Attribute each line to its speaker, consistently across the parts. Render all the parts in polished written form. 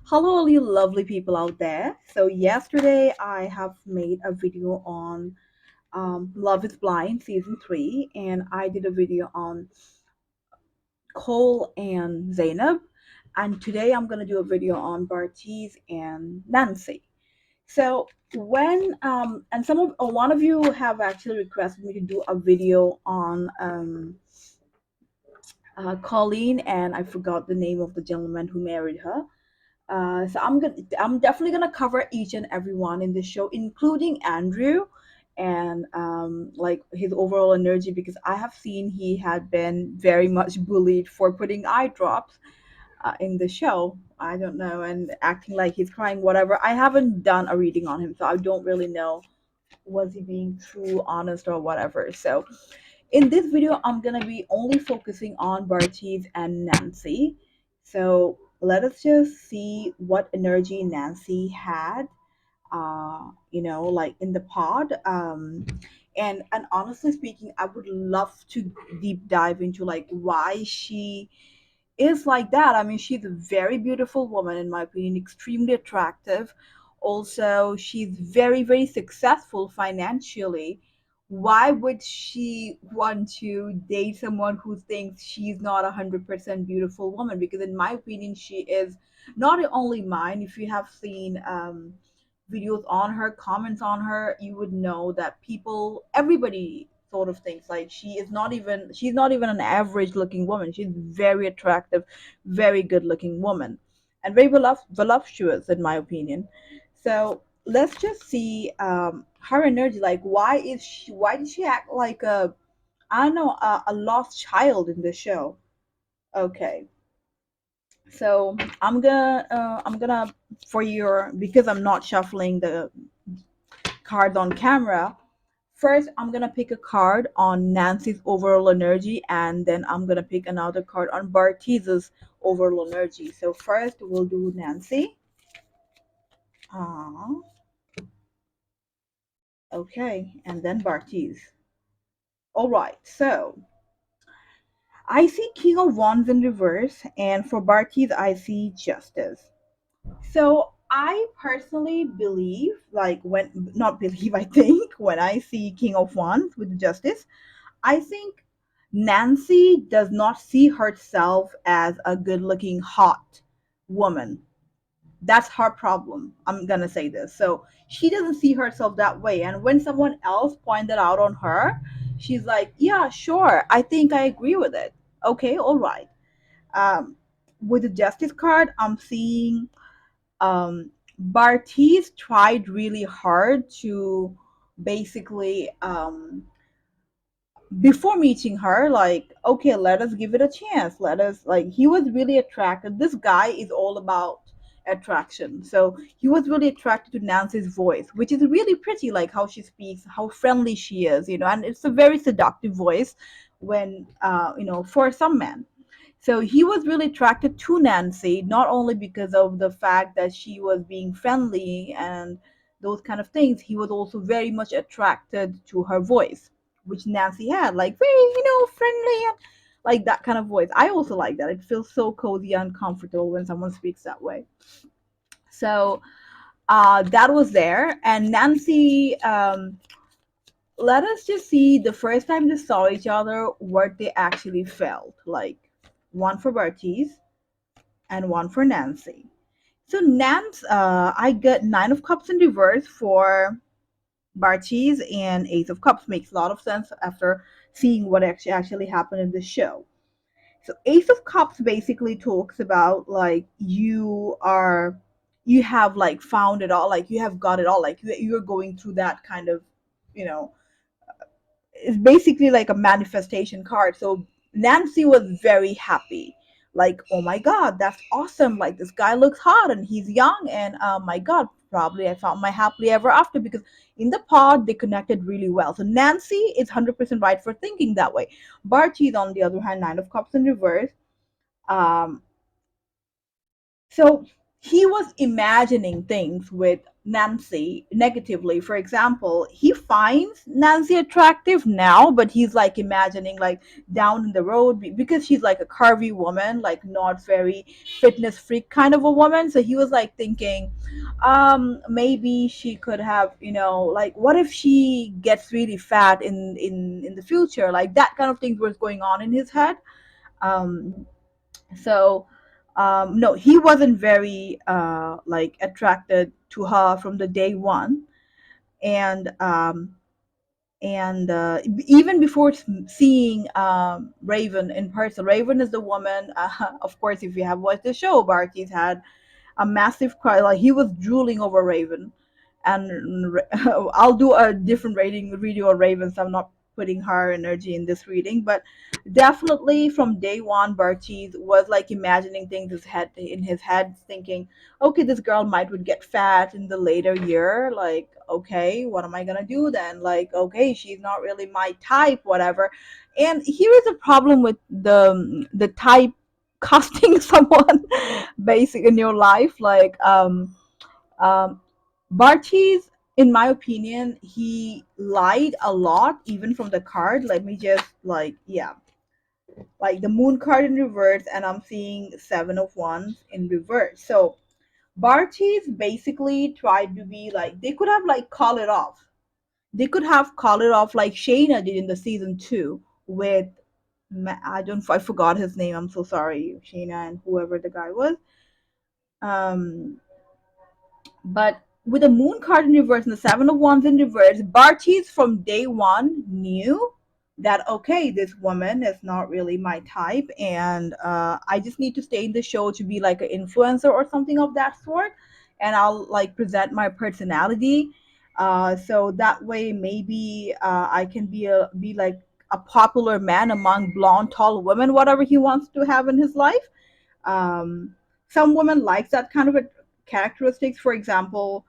Speaker 1: Hello, all you lovely people out there. So, yesterday I have made a video on Love is Blind season 3, and I did a video on Cole and Zainab. And today I'm going to do a video on Bartiz and Nancy. So, and one of you have actually requested me to do a video on Colleen, and I forgot the name of the gentleman who married her. I'm definitely gonna cover each and every one in this show, including Andrew, and like his overall energy, because I have seen he had been very much bullied for putting eye drops in the show. I don't know, and acting like he's crying, whatever. I haven't done a reading on him, so I don't really know was he being true, honest, or whatever. So in this video, I'm gonna be only focusing on Bartiz and Nancy. So let us just see what energy Nancy had, like in the pod. And honestly speaking, I would love to deep dive into like why she is like that. I mean, she's a very beautiful woman, in my opinion, extremely attractive. Also, she's very, very successful financially. Why would she want to date someone who thinks she's not a 100% beautiful woman? Because, in my opinion, she is not only mine. If you have seen videos on her, comments on her, you would know that everybody sort of thinks like she's not even an average looking woman. She's very attractive, very good looking woman, and very voluptuous in my opinion. So let's just see her energy. Like, why did she act like a, I don't know, a lost child in this show? Okay, so I'm gonna for your, because I'm not shuffling the cards on camera. First, I'm gonna pick a card on Nancy's overall energy, and then I'm gonna pick another card on Bartiz's overall energy. So first, we'll do Nancy. Ah, okay, and then Bartiz. All right. So I see King of Wands in reverse, and for Bartiz, I see Justice. So I personally believe, like when not believe, I think when I see King of Wands with Justice, I think Nancy does not see herself as a good looking, hot woman. That's her problem. I'm going to say this. So she doesn't see herself that way. And when someone else pointed out on her, she's like, yeah, sure. I think I agree with it. Okay, all right. Um, with the Justice card, I'm seeing Bartiz tried really hard to basically before meeting her, like, okay, let us give it a chance, let us, like, he was really attracted. This guy is all about attraction, so he was really attracted to Nancy's voice, which is really pretty, like how she speaks, how friendly she is, and it's a very seductive voice when for some men. So he was really attracted to Nancy, not only because of the fact that she was being friendly and those kind of things. He was also very much attracted to her voice, which Nancy had, like very, friendly and like that kind of voice. I also like that. It feels so cozy and comfortable when someone speaks that way. So that was there. And Nancy, let us just see the first time they saw each other, what they actually felt like. One for Bartiz and one for Nancy. So Nance, I got Nine of Cups in reverse for Bartiz, and Ace of Cups makes a lot of sense after seeing what actually happened in the show. So Ace of Cups basically talks about like you have like found it all, like you have got it all, like you're going through that kind of, you know, it's basically like a manifestation card. So Nancy was very happy. Like, oh my god, that's awesome. Like this guy looks hot and he's young, and my god, probably I found my happily ever after, because in the pod they connected really well. So Nancy is 100% right for thinking that way. Barty's on the other hand, Nine of Cups in reverse. Um so he was imagining things with Nancy negatively. For example, he finds Nancy attractive now, but he's like imagining like down in the road because she's like a curvy woman, like not very fitness freak kind of a woman. So he was like thinking, maybe she could have, like what if she gets really fat in the future? Like that kind of things was going on in his head. Um, so no, he wasn't very like attracted to her from the day one. And even before seeing Raven in person. Raven is the woman, of course, if you have watched the show, Barty's had a massive cry. Like he was drooling over Raven, and I'll do a different rating video of Raven. So I'm not putting her energy in this reading, but definitely from day one, Bartiz was like imagining things in his head, thinking, okay, this girl might would get fat in the later year. Like, okay, what am I gonna do then? Like, okay, she's not really my type, whatever. And here is a problem with the type casting someone basic in your life. Like Bartiz, in my opinion, he lied a lot even from the card. Let me just like, yeah, like the moon card in reverse, and I'm seeing seven of wands in reverse. So Bartiz basically tried to be like, they could have like call it off. They could have called it off like Shayna did in the season two with I forgot his name. I'm so sorry, Shayna and whoever the guy was. Um, But with the moon card in reverse and the seven of wands in reverse, Bartiz from day one knew that okay, this woman is not really my type, and I just need to stay in the show to be like an influencer or something of that sort, and I'll like present my personality, so that way maybe I can be like a popular man among blonde, tall women, whatever he wants to have in his life. um, some women like that kind of a characteristics. For example,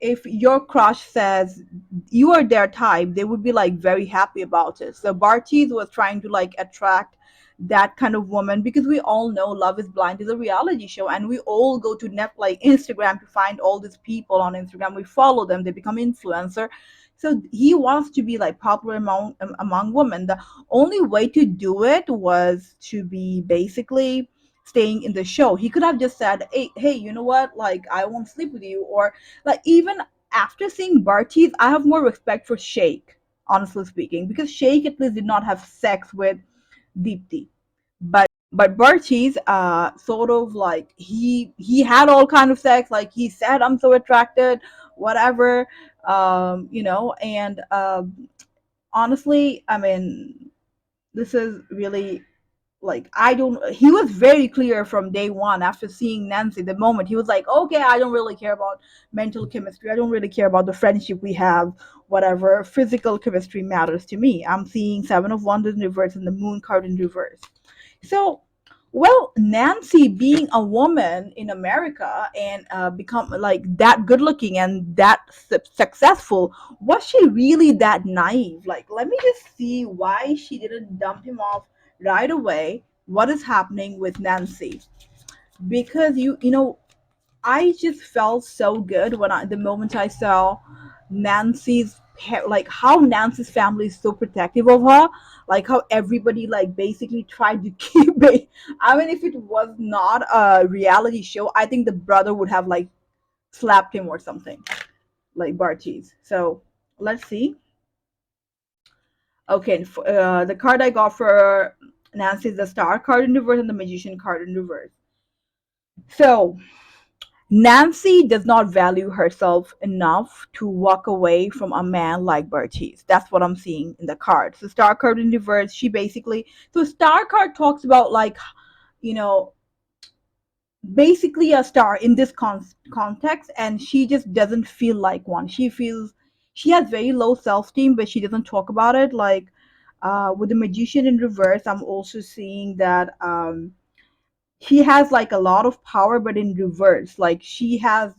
Speaker 1: if your crush says you are their type, they would be like very happy about it. So Bartiz was trying to like attract that kind of woman, because we all know Love is Blind is a reality show, and we all go to net like Instagram to find all these people on Instagram. We follow them, they become influencer. So he wants to be like popular among women. The only way to do it was to be basically staying in the show. He could have just said, hey, you know what? Like, I won't sleep with you. Or, like, even after seeing Bartiz, I have more respect for Sheikh, honestly speaking, because Sheikh at least did not have sex with Deepti. But Bartiz, sort of like he had all kind of sex. Like he said, I'm so attracted, whatever, and honestly, I mean, this is really like I don't he was very clear from day one after seeing Nancy. The moment he was like, okay, I don't really care about mental chemistry, I don't really care about the friendship we have, whatever, physical chemistry matters to me. I'm seeing seven of wands in reverse and the moon card in reverse. So, well, Nancy being a woman in America and become like that good looking and that successful, was she really that naive? Like, let me just see why she didn't dump him off right away. What is happening with Nancy? Because I just felt so good when the moment I saw like how Nancy's family is so protective of her, like how everybody like basically tried to keep it. I mean, if it was not a reality show, I think the brother would have like slapped him or something, like Bartiz. So let's see. Okay, the card I got for Nancy is the Star card in reverse and the Magician card in reverse. So Nancy does not value herself enough to walk away from a man like Bartiz. That's what I'm seeing in the card. So Star card in reverse, she basically so Star card talks about like, you know, basically a star in this context, and she just doesn't feel like one. She feels she has very low self-esteem, but she doesn't talk about it. Like with the Magician in reverse, I'm also seeing that she has like a lot of power, but in reverse. Like she has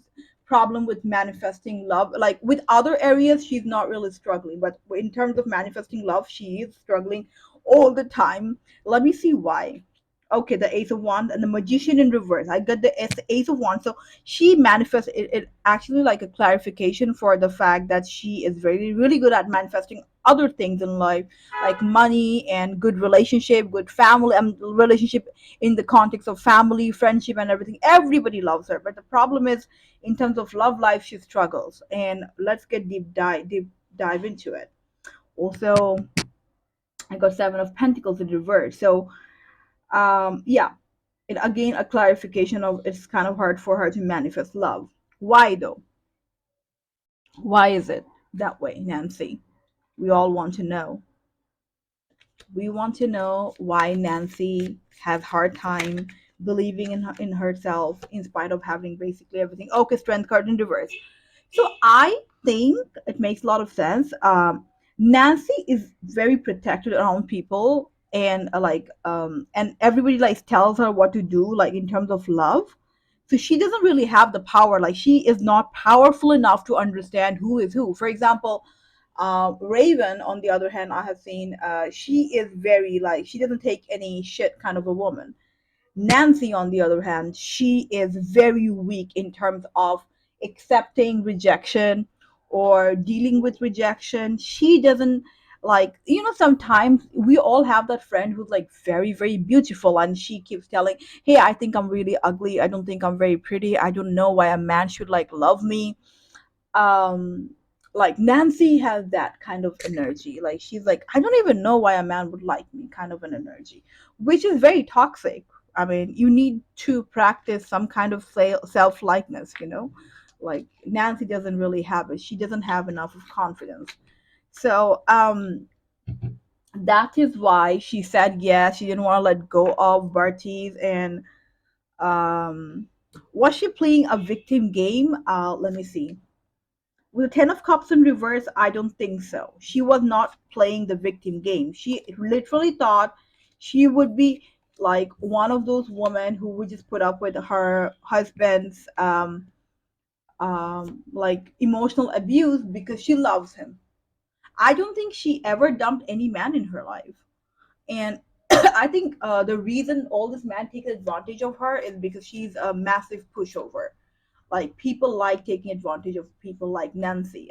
Speaker 1: problem with manifesting love. Like with other areas she's not really struggling, but in terms of manifesting love she is struggling all the time. Let me see why. Okay, the Ace of Wands and the Magician in reverse. I got the Ace of Wands. So she manifests it actually like a clarification for the fact that she is very really good at manifesting other things in life, like money and good relationship, good family relationship in the context of family, friendship, and everything. Everybody loves her, but the problem is in terms of love life, she struggles. And let's get deep dive into it. Also, I got Seven of Pentacles in reverse. So yeah, it again a clarification of it's kind of hard for her to manifest love. Why though? Why is it that way, Nancy? We all want to know. We want to know why Nancy has hard time believing in herself in spite of having basically everything. Okay, strength card in reverse. So I think it makes a lot of sense. Nancy is very protected around people, and and everybody like tells her what to do, like in terms of love. So she doesn't really have the power. Like she is not powerful enough to understand who is who. For example, Raven, on the other hand, I have seen she is very like she doesn't take any shit kind of a woman. Nancy, on the other hand, she is very weak in terms of accepting rejection or dealing with rejection. She doesn't like, sometimes we all have that friend who's like very, very beautiful and she keeps telling, hey, I think I'm really ugly. I don't think I'm very pretty. I don't know why a man should like love me. um like Nancy has that kind of energy. Like she's like, I don't even know why a man would like me, kind of an energy, which is very toxic. I mean, you need to practice some kind of self likeness, like Nancy doesn't really have it. She doesn't have enough of confidence. So that is why she said yes. She didn't want to let go of Bartise. And um was she playing a victim game? Let me see. With Ten of Cups in reverse, I don't think so. She was not playing the victim game. She literally thought she would be like one of those women who would just put up with her husband's like emotional abuse because she loves him. I don't think she ever dumped any man in her life. And I think the reason all this man takes advantage of her is because she's a massive pushover. Like people like taking advantage of people like Nancy.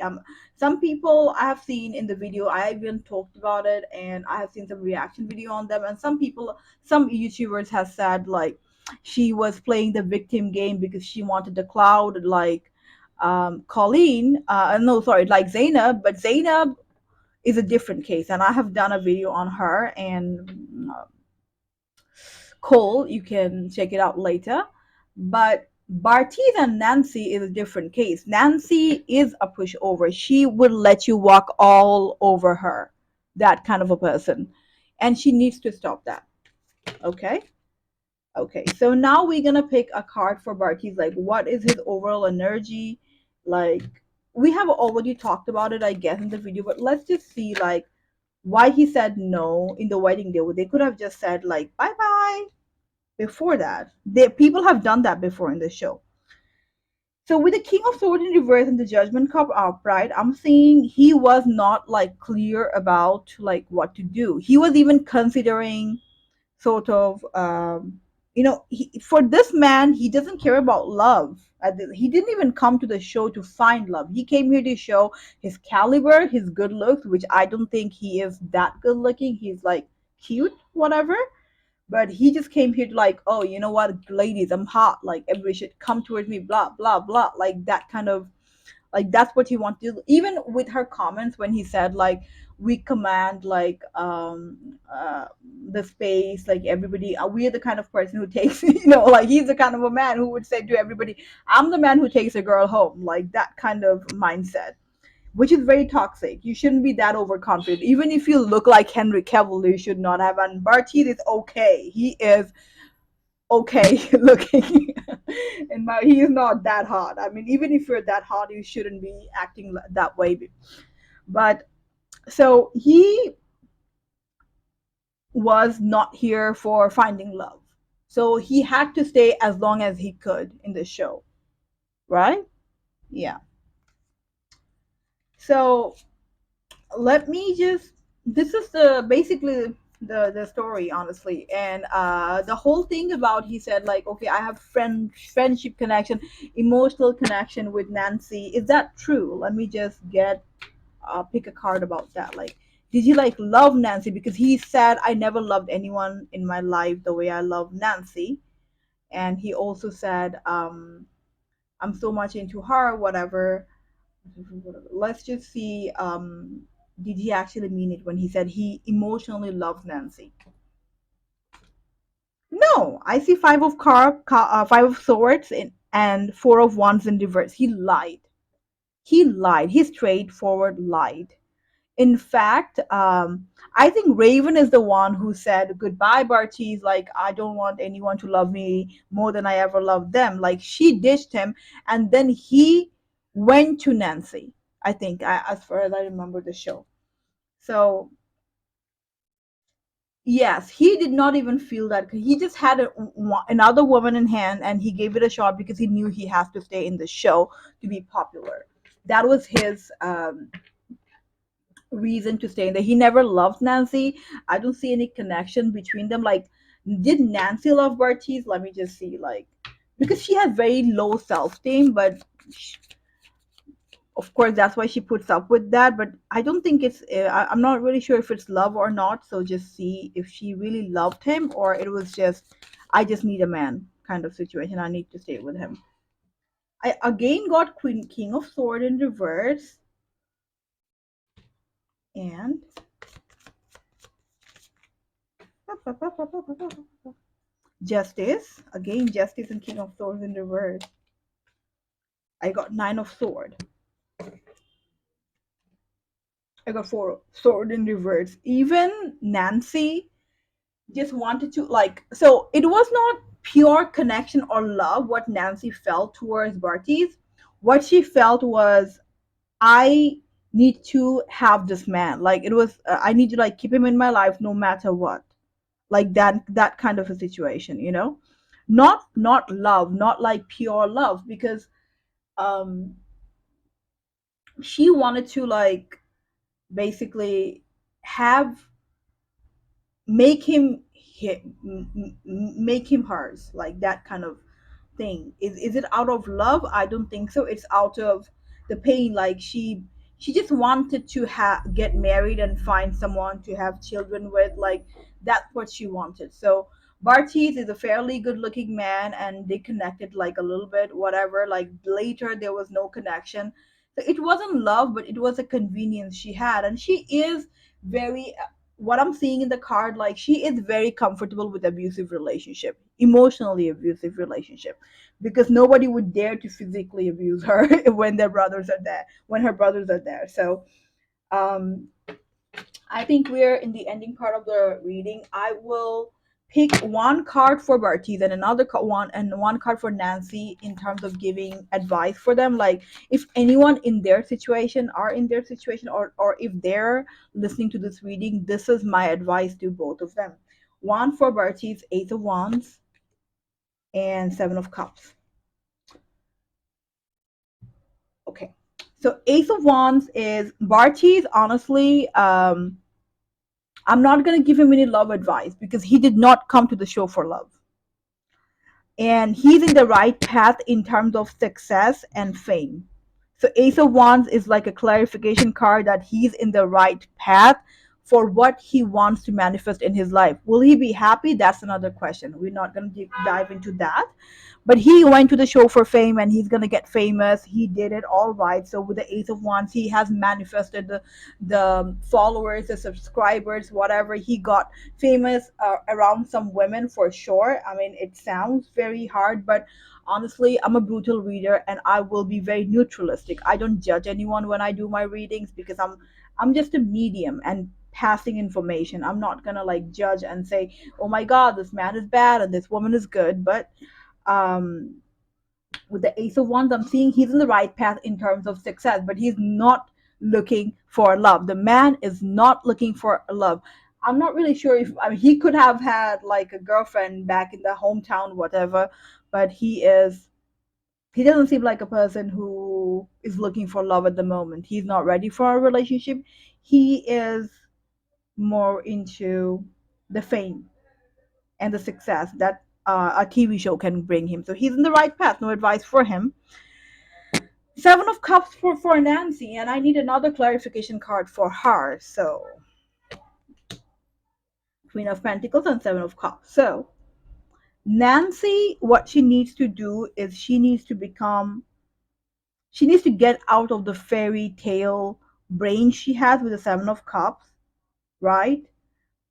Speaker 1: Some people I have seen in the video, I even talked about it, and I have seen some reaction video on them. And some people, some YouTubers have said like she was playing the victim game because she wanted the cloud, like Colleen. No, sorry, like Zainab. But Zainab is a different case, and I have done a video on her and Cole. You can check it out later. But Bartiz and Nancy is a different case. Nancy is a pushover. She would let you walk all over her. That kind of a person. And she needs to stop that. Okay? Okay. So now we're gonna pick a card for Bartiz. Like, what is his overall energy? Like, we have already talked about it, I guess, in the video, but let's just see like why he said no in the wedding day. They could have just said like bye bye before that. People have done that before in the show. So with the King of Swords in reverse and the Judgment Cup upright, I'm seeing he was not like clear about like what to do. He was even considering sort of for this man, he doesn't care about love. He didn't even come to the show to find love. He came here to show his caliber, his good looks, which I don't think he is that good looking. He's like cute, whatever, but he just came here to like, oh, you know what, ladies, I'm hot, like everybody should come towards me, blah blah blah, like that kind of, like that's what he wanted to do. Even with her comments when he said like we command like the space, like everybody, we are the kind of person who takes like he's the kind of a man who would say to everybody, I'm the man who takes a girl home, like that kind of mindset, which is very toxic. You shouldn't be that overconfident. Even if you look like Henry Cavill, you should not have. And Bartid is okay. He is okay looking, and he is not that hot. I mean, even if you're that hot, you shouldn't be acting that way. But so he was not here for finding love. So he had to stay as long as he could in the show, right? Yeah. So let me just, this is the basically the story, honestly. And the whole thing about, he said like, okay, I have friendship connection, emotional connection with Nancy. Is that true? Let me just get pick a card about that. Like, did he like love Nancy? Because he said, I never loved anyone in my life the way I love Nancy. And he also said, I'm so much into her, whatever. Let's just see, did he actually mean it when he said he emotionally loves Nancy? No, I see five of swords and four of wands in reverse. He lied. He lied. He straightforward lied. In fact, I think Raven is the one who said goodbye, Bartiz. Like, I don't want anyone to love me more than I ever loved them. Like, she ditched him, and then he went to Nancy. I think, as far as I remember the show. So yes, he did not even feel that. He just had another woman in hand, and he gave it a shot because he knew he has to stay in the show to be popular. That was his reason to stay in there. He never loved Nancy. I don't see any connection between them. Like, did Nancy love Bartiz? Let me just see. Like, because she has very low self-esteem, but of course that's why she puts up with that. But I don't think it's. I'm not really sure if it's love or not. So just see if she really loved him, or it was just, I just need a man kind of situation. I need to stay with him. I again got Queen King of Sword in reverse, and Justice. Again, Justice and King of Swords in reverse. I got Nine of Sword. I got Four Sword in reverse. Even Nancy just wanted to, like, so it was not pure connection or love what Nancy felt towards Bartiz. What she felt was, I need to have this man. Like, it was, I need to like keep him in my life no matter what. Like that kind of a situation, you know? Not love, not like pure love, because um she wanted to like basically have, make him make him hers, like that kind of thing. Is it out of love? I don't think so. It's out of the pain. Like, she just wanted to get married and find someone to have children with. Like, that's what she wanted. So Bartiz is a fairly good looking man, and they connected like a little bit, whatever. Like, later there was no connection. So it wasn't love, but it was a convenience she had. And she is very, what I'm seeing in the card, like, she is very comfortable with abusive relationship, emotionally abusive relationship, because nobody would dare to physically abuse her when their brothers are there, when her brothers are there. So um, I think we're in the ending part of the reading. I will pick one card for Bartiz and one card for Nancy in terms of giving advice for them. Like, if anyone in their situation are in their situation, or if they're listening to this reading, this is my advice to both of them. One for Bartiz, Eight of Wands and Seven of Cups. Okay. So Ace of Wands is Bartiz. Honestly, I'm not gonna give him any love advice because he did not come to the show for love, and he's in the right path in terms of success and fame. So Ace of Wands is like a clarification card that he's in the right path for what he wants to manifest in his life. Will he be happy? That's another question. We're not going to dive into that. But he went to the show for fame, and he's going to get famous. He did it all right. So with the Ace of Wands, he has manifested the followers, the subscribers, whatever. He got famous around some women for sure. I mean, it sounds very hard, but honestly, I'm a brutal reader, and I will be very neutralistic. I don't judge anyone when I do my readings because I'm just a medium and passing information. I'm not gonna like judge and say, oh my god, this man is bad and this woman is good. But um with the Ace of Wands, I'm seeing he's in the right path in terms of success, but he's not looking for love. The man is not looking for love. I'm not really sure if, I mean, he could have had like a girlfriend back in the hometown, whatever, but he doesn't seem like a person who is looking for love at the moment. He's not ready for a relationship. He is more into the fame and the success that a TV show can bring him. So he's in the right path. No advice for him. Seven of Cups for Nancy, and I need another clarification card for her. So Queen of Pentacles and Seven of Cups. So Nancy, what she needs to do is she needs to get out of the fairy tale brain she has with the Seven of Cups, right?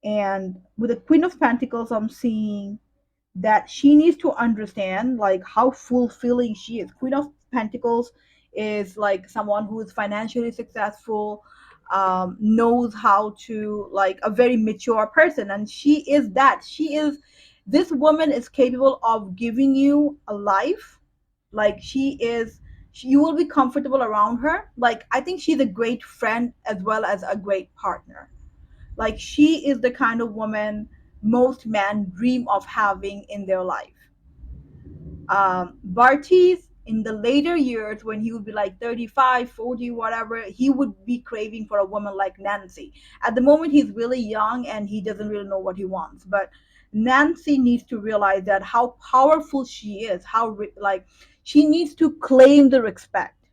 Speaker 1: And with the Queen of Pentacles, I'm seeing that she needs to understand like how fulfilling she is. Queen of Pentacles is like someone who is financially successful, knows how to, like, a very mature person, and she is that. She is, this woman is capable of giving you a life. Like you will be comfortable around her. Like I think she's a great friend as well as a great partner. Like she is the kind of woman most men dream of having in their life. Bartise, in the later years, when he would be like 35, 40, whatever, he would be craving for a woman like Nancy. At the moment, he's really young and he doesn't really know what he wants. But Nancy needs to realize that how powerful she is, like she needs to claim the respect,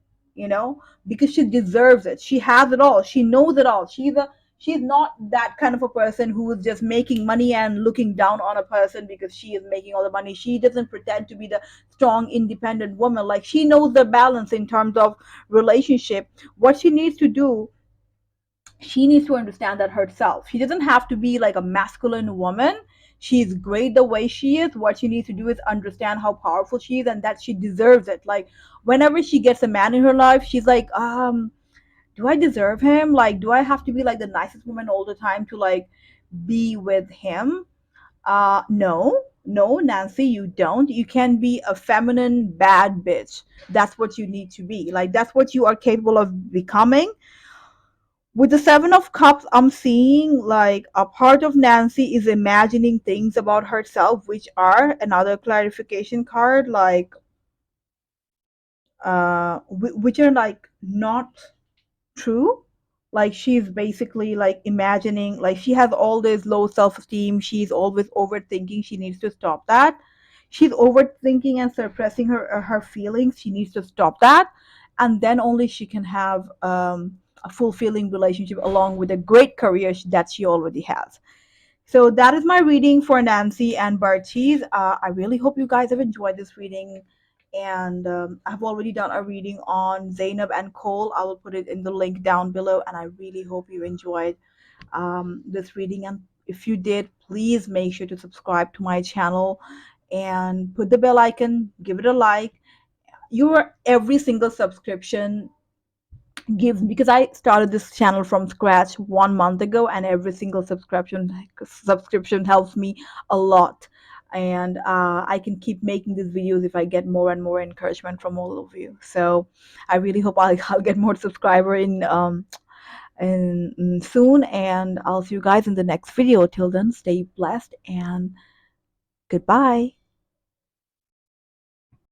Speaker 1: because she deserves it. She has it all. She knows it all. She's not that kind of a person who is just making money and looking down on a person because she is making all the money. She doesn't pretend to be the strong independent woman. Like she knows the balance in terms of relationship. What she needs to do, she needs to understand that herself. She doesn't have to be like a masculine woman. She's great the way she is. What she needs to do is understand how powerful she is and that she deserves it. Like whenever she gets a man in her life, she's like, do I deserve him? Like, do I have to be like the nicest woman all the time to like be with him? No, no, Nancy, you don't. You can be a feminine bad bitch. That's what you need to be. Like, that's what you are capable of becoming. With the Seven of Cups, I'm seeing like a part of Nancy is imagining things about herself, which are another clarification card, like, which are like not true. Like she's basically like imagining, like she has all this low self-esteem. She's always overthinking. She needs to stop that. She's overthinking and suppressing her feelings. She needs to stop that, and then only she can have a fulfilling relationship along with a great career that she already has. So that is my reading for Nancy and Bartise. I really hope you guys have enjoyed this reading. And I've already done a reading on Zainab and Cole. I will put it in the link down below. And I really hope you enjoyed this reading. And if you did, please make sure to subscribe to my channel and put the bell icon, give it a like. Your every single subscription gives, because I started this channel from scratch 1 month ago, and every single subscription helps me a lot. And I can keep making these videos if I get more and more encouragement from all of you. So I really hope I'll get more subscriber in soon, and I'll see you guys in the next video. Till then, stay blessed and goodbye.